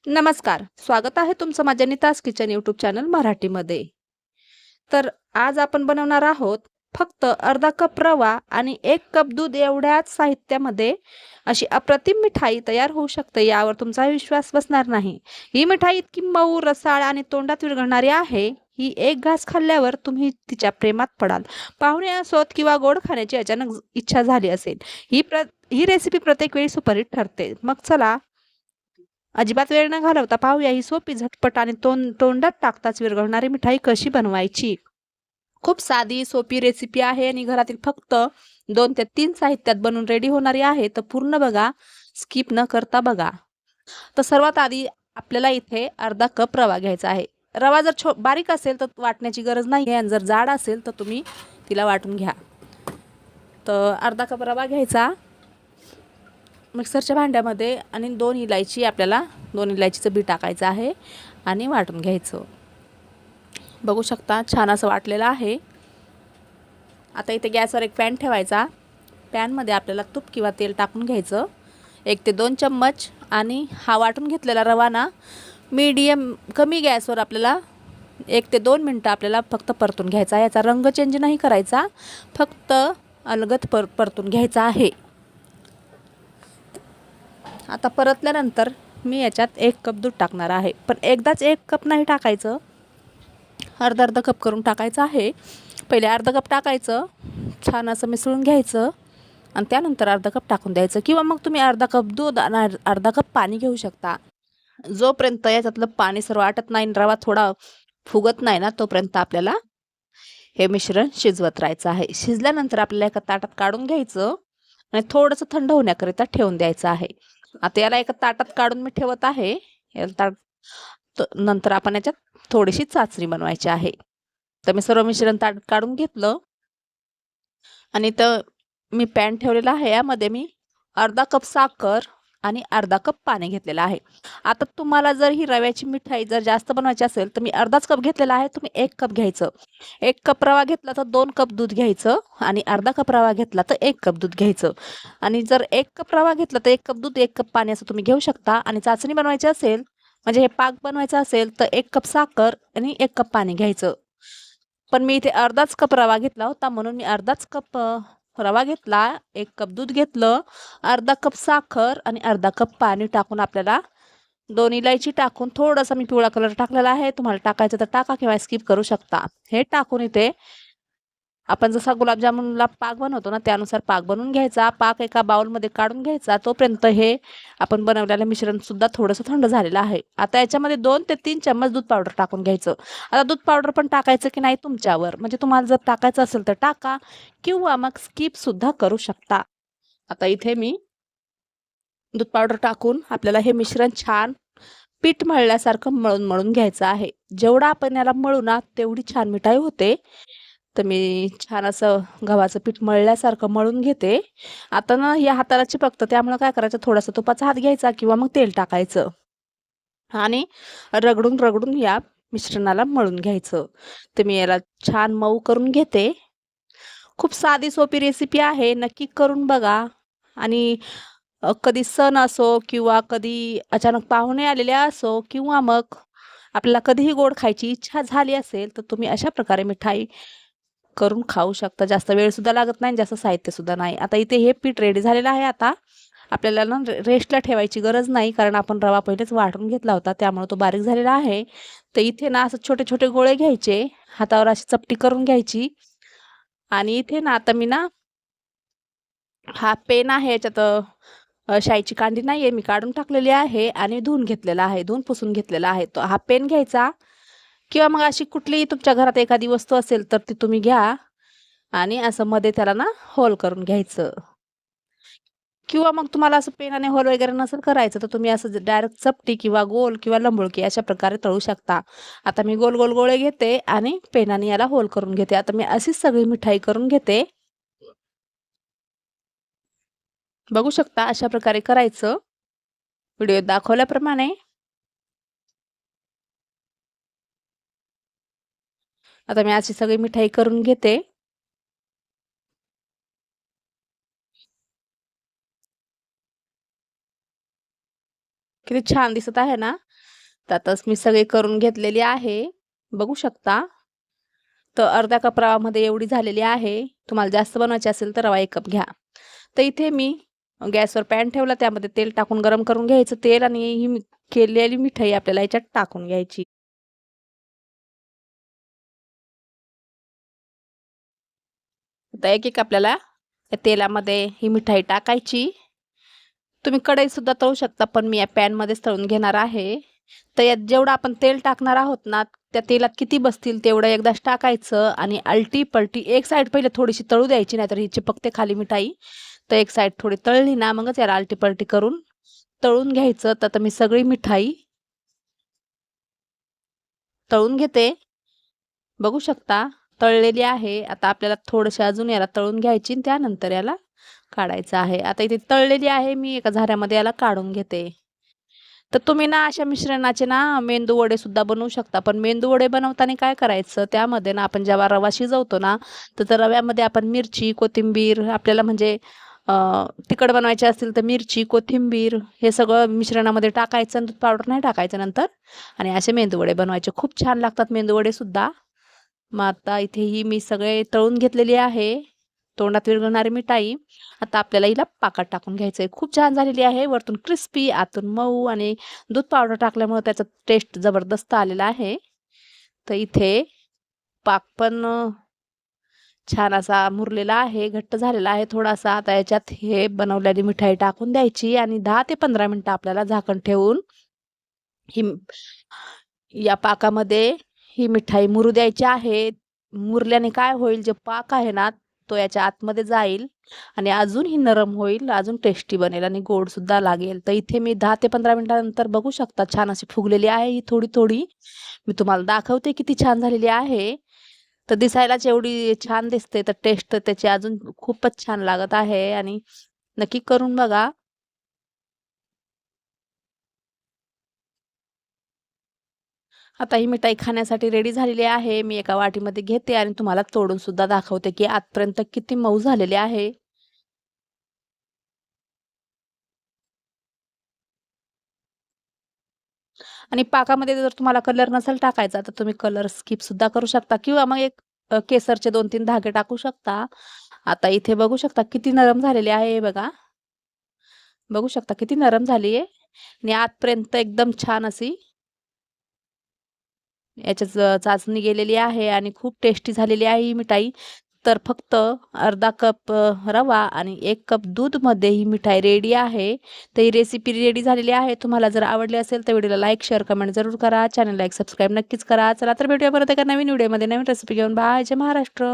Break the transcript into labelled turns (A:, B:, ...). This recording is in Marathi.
A: नमस्कार. स्वागत आहे तुमचं माझ्या नीताज किचन यूट्यूब चॅनल मराठीमध्ये. तर आज आपण बनवणार आहोत फक्त अर्धा कप रवा आणि 1 कप दूध एवढ्याच साहित्यामध्ये अशी अप्रतिम मिठाई तयार होऊ शकते यावर तुमचा विश्वास बसणार नाही. ही मिठाई इतकी मऊ, रसाळ आणि तोंडात विरघळणारी आहे. ही एक घास खाल्ल्यावर तुम्ही तिच्या प्रेमात पडाल. पाहुणे असोत किंवा गोड खाण्याची अचानक इच्छा झाली असेल. ही रेसिपी प्रत्येक वेळी सुपरहिट ठरते. मग चला अजिबात वेळ न घालवता पाहूया ही सोपी, झटपट आणि तोंडात टाकताच विरघळणारी मिठाई कशी बनवायची. खूप साधी, सोपी रेसिपी आहे आणि घरातील फक्त 2 ते 3 साहित्यात बनून रेडी होणारी आहे. तर पूर्ण बघा, स्किप न करता बघा. तर सर्वात आधी आपल्याला इथे अर्धा कप रवा घ्यायचा आहे. रवा जर बारीक असेल तर वाटण्याची गरज नाही आणि जर जाड असेल तर तुम्ही तिला वाटून घ्या. तर अर्धा कप रवा घ्यायचा मिक्सरच्या भांड्यामध्ये आणि 2 इलायची, आपल्याला 2 इलायचीचं बी टाकायचं आहे आणि वाटून घ्यायचं. बघू शकता छान असं वाटलेलं आहे. आता इथे गॅसवर एक पॅन ठेवायचा. पॅनमध्ये आपल्याला तूप किंवा तेल टाकून घ्यायचं 1 ते 2 चम्मच आणि हा वाटून घेतलेला रवा ना मीडियम कमी गॅसवर आपल्याला 1 ते 2 मिनटं आपल्याला फक्त परतून घ्यायचा आहे. याचा रंग चेंज नाही करायचा, फक्त अलगद परतून घ्यायचा आहे. आता परतल्यानंतर मी याच्यात 1 कप दूध टाकणार आहे. पण एकदाच 1 कप नाही टाकायचं, अर्धा कप करून टाकायचं आहे. पहिले अर्धा कप टाकायचं, छान असं मिसळून घ्यायचं आणि त्यानंतर अर्धा कप टाकून द्यायचं. किंवा मग तुम्ही अर्धा कप दूध आणि अर्धा कप पाणी घेऊ शकता. जोपर्यंत याच्यातलं पाणी सर्व आटत नाही, रवा थोडा फुगत नाही ना, तोपर्यंत आपल्याला हे मिश्रण शिजवत राहायचं आहे. शिजल्यानंतर आपल्याला एका ताटात काढून घ्यायचं आणि थोडंसं थंड होण्याकरिता ठेवून द्यायचं आहे. आता याला एका ताटात काढून मी ठेवत आहे. नंतर आपण याच्यात थोडीशी चाचणी बनवायची आहे. तर मी सर्व मिश्रण ताटात काढून घेतलं आणि तर मी पॅन ठेवलेला आहे. यामध्ये मी अर्धा कप साखर आणि अर्धा कप पाणी घेतलेलं आहे. आता तुम्हाला जर ही रव्याची मिठाई जर जास्त बनवायची असेल तर मी अर्धाच कप घेतलेला आहे, तुम्ही 1 कप घ्यायचं. 1 कप रवा घेतला तर 2 कप दूध घ्यायचं आणि अर्धा कप रवा घेतला तर 1 कप दूध घ्यायचं. आणि जर 1 कप रवा घेतला तर 1 कप दूध 1 कप पाणी असं तुम्ही घेऊ शकता. आणि चाचणी बनवायची असेल म्हणजे हे पाक बनवायचा असेल तर 1 कप साखर आणि 1 कप पाणी घ्यायचं. पण मी इथे अर्धाच कप रवा घेतला होता म्हणून मी अर्धाच कप रवा घेतला, 1 कप दूध घेतलं, अर्धा कप साखर आणि अर्धा कप पाणी टाकून आपल्याला 2 इलायची टाकून थोडासा मी पिवळा कलर टाकलेला आहे. तुम्हाला टाकायचं तर टाका किंवा स्किप करू शकता. हे टाकून इथे आपण जसा गुलाबजामुनला पाक बनवतो ना त्यानुसार पाक बनवून घ्यायचा. पाक एका बाउलमध्ये काढून घ्यायचा. तोपर्यंत हे आपण बनवलेलं मिश्रण सुद्धा थोडंसं थंड झालेलं आहे. आता याच्यामध्ये 2 ते 3 चम्मच दूध पावडर टाकून घ्यायचं. आता दूध पावडर पण टाकायचं की नाही तुमच्यावर, म्हणजे तुम्हाला जर टाकायचं असेल तर टाका किंवा मग स्किप सुद्धा करू शकता. आता इथे मी दूध पावडर टाकून आपल्याला हे मिश्रण छान पीठ मळल्यासारखं मळून मळून घ्यायचं आहे. जेवढा आपण याला मळू ना तेवढी छान मिठाई होते. तर मी छान असं गव्हाचं पीठ मळल्यासारखं मळून घेते. आता ना या हाताला चिपकतं, त्यामुळे काय करायचं, थोडासा तुपाचा हात घ्यायचा किंवा मग तेल टाकायचं आणि रगडून रगडून या मिश्रणाला मळून घ्यायचं. तर मी याला छान मऊ करून घेते. खूप साधी सोपी रेसिपी आहे, नक्की करून बघा. आणि कधी सण असो किंवा कधी अचानक पाहुणे आलेले असो किंवा मग आपल्याला कधीही गोड खायची इच्छा झाली असेल तर तुम्ही अशा प्रकारे मिठाई करून खाऊ शकता. जास्त वेळ सुद्धा लागत नाही, जास्त साहित्य सुद्धा नाही. आता इथे हे पीठ रेडी झालेलं आहे. आता आपल्याला ना रेस्टला ठेवायची गरज नाही, कारण आपण रवा पहिलेच वाटून घेतला होता त्यामुळे तो बारीक झालेला आहे. तर इथे ना असं छोटे छोटे गोळे घ्यायचे, हातावर अशी चपटी करून घ्यायची. आणि इथे ना आता मी ना हा पेन आहे, याच्यात शाईची कांडी नाही आहे, मी काढून टाकलेली आहे आणि धुवून घेतलेला आहे, धुवून पुसून घेतलेला आहे. तो हा पेन घ्यायचा किंवा मग अशी कुठलीही तुमच्या घरात एखादी वस्तू असेल तर ती तुम्ही घ्या आणि असं मध्ये त्याला ना होल करून घ्यायचं. किंवा मग तुम्हाला असं पेनाने होल वगैरे नसेल करायचं तर तुम्ही असं डायरेक्ट चपटी किंवा गोल किंवा लंबुळकी अशा प्रकारे तळू शकता. आता मी गोल गोल गोळे घेते आणि पेनाने याला होल करून घेते. आता मी अशीच सगळी मिठाई करून घेते. बघू शकता अशा प्रकारे करायचं व्हिडिओ दाखवल्याप्रमाणे. आता मी अशी सगळी मिठाई करून घेते. किती छान दिसत आहे ना. त्यातच मी सगळी करून घेतलेली आहे. बघू शकता. तर अर्ध्या कप रवामध्ये एवढी झालेली आहे. तुम्हाला जास्त बनवायची असेल तर रवा 1 कप घ्या. तर इथे मी गॅसवर पॅन ठेवला, त्यामध्ये तेल टाकून गरम करून घ्यायचं तेल आणि ही केलेली मिठाई आपल्याला याच्यात टाकून घ्यायची. आता एक आपल्याला त्या तेलामध्ये ही मिठाई टाकायची. तुम्ही कढईत सुद्धा तळू शकता, पण मी या पॅनमध्येच तळून घेणार आहे. तर यात जेवढं आपण तेल टाकणार आहोत ना, त्या तेलात किती बसतील तेवढं एकदाच टाकायचं आणि आलटी-पलटी एक साईड पहिले थोडीशी तळू द्यायची, नाहीतर ही चिपकते खाली मिठाई. तर एक साईड थोडी तळली ना, मगच याला आलटी-पलटी करून तळून घ्यायचं. तर आता मी सगळी मिठाई तळून घेते. बघू शकता तळलेली आहे. आता आपल्याला थोडंसं अजून याला तळून घ्यायची आणि त्यानंतर याला काढायचं आहे. आता इथे तळलेली आहे, मी एका झाऱ्यामध्ये याला काढून घेते. तर तुम्ही ना अशा मिश्रणाचे ना मेंदू वडे सुद्धा बनवू शकता. पण मेंदू वडे बनवताना काय करायचं, त्यामध्ये ना आपण जेव्हा रवा शिजवतो ना, तर त्या रव्यामध्ये आपण मिरची, कोथिंबीर आपल्याला म्हणजे तिखट बनवायचे असतील तर मिरची, कोथिंबीर हे सगळं मिश्रणामध्ये टाकायचं आणि दूध पावडर नाही टाकायचं नंतर आणि असे मेंदू वडे बनवायचे. खूप छान लागतात मेंदू वडे सुद्धा. मग आता इथे ही मी सगळे तळून घेतलेली आहे. तोंडात विरघळणारी मिठाई. आता आपल्याला हिला पाकात टाकून घ्यायचं आहे. खूप छान झालेली आहे. वरतून क्रिस्पी, आतून मऊ आणि दूध पावडर टाकल्यामुळे त्याचा टेस्ट जबरदस्त आलेला आहे. तर इथे पाक पण छान असा मुरलेला आहे, घट्ट झालेला आहे थोडासा. आता याच्यात हे बनवलेली मिठाई टाकून द्यायची आणि 10 ते 15 मिनिटं आपल्याला झाकण ठेवून ही या पाकामध्ये ही मिठाई मुरू द्यायची आहे. मुरल्याने काय होईल, जे पाक आहे ना, तो याच्या आतमध्ये जाईल आणि अजून ही नरम होईल, अजून टेस्टी बनेल आणि गोड सुद्धा लागेल. तर इथे मी 10 ते 15 मिनिटानंतर बघू शकता छान अशी फुगलेली आहे ही थोडी-थोडी. मी तुम्हाला दाखवते किती छान झालेली आहे. तर दिसायलाच एवढी छान दिसते, तर टेस्ट त्याची अजून खूपच छान लागत आहे आणि नक्की करून बघा. आता ही मिठाई खाण्यासाठी रेडी झालेली आहे. मी एका वाटीमध्ये घेते आणि तुम्हाला तोडून सुद्धा दाखवते, की आतपर्यंत किती मऊ झालेले आहे. आणि पाकामध्ये जर तुम्हाला कलर नसेल टाकायचा, तर तुम्ही कलर स्किप सुद्धा करू शकता किंवा मग एक केसरचे 2-3 धागे टाकू शकता. आता इथे बघू शकता किती नरम झालेली आहे हे बघा. बघू शकता किती नरम झाली आहे आणि आतपर्यंत एकदम छान अशी याच्यात चाचणी गेलेली आहे आणि खूप टेस्टी झालेली आहे ही मिठाई. तर फक्त अर्धा कप रवा आणि 1 कप दूधमध्ये ही मिठाई रेडी आहे. तर ही रेसिपी रेडी झालेली आहे. तुम्हाला जर आवडली असेल तर व्हिडिओला लाईक, शेअर, कमेंट जरूर करा. चॅनलला एक सबस्क्राईब नक्कीच करा. चला तर भेटूया परत एका नवीन व्हिडिओमध्ये नवीन रेसिपी घेऊन. बाय. जय महाराष्ट्र.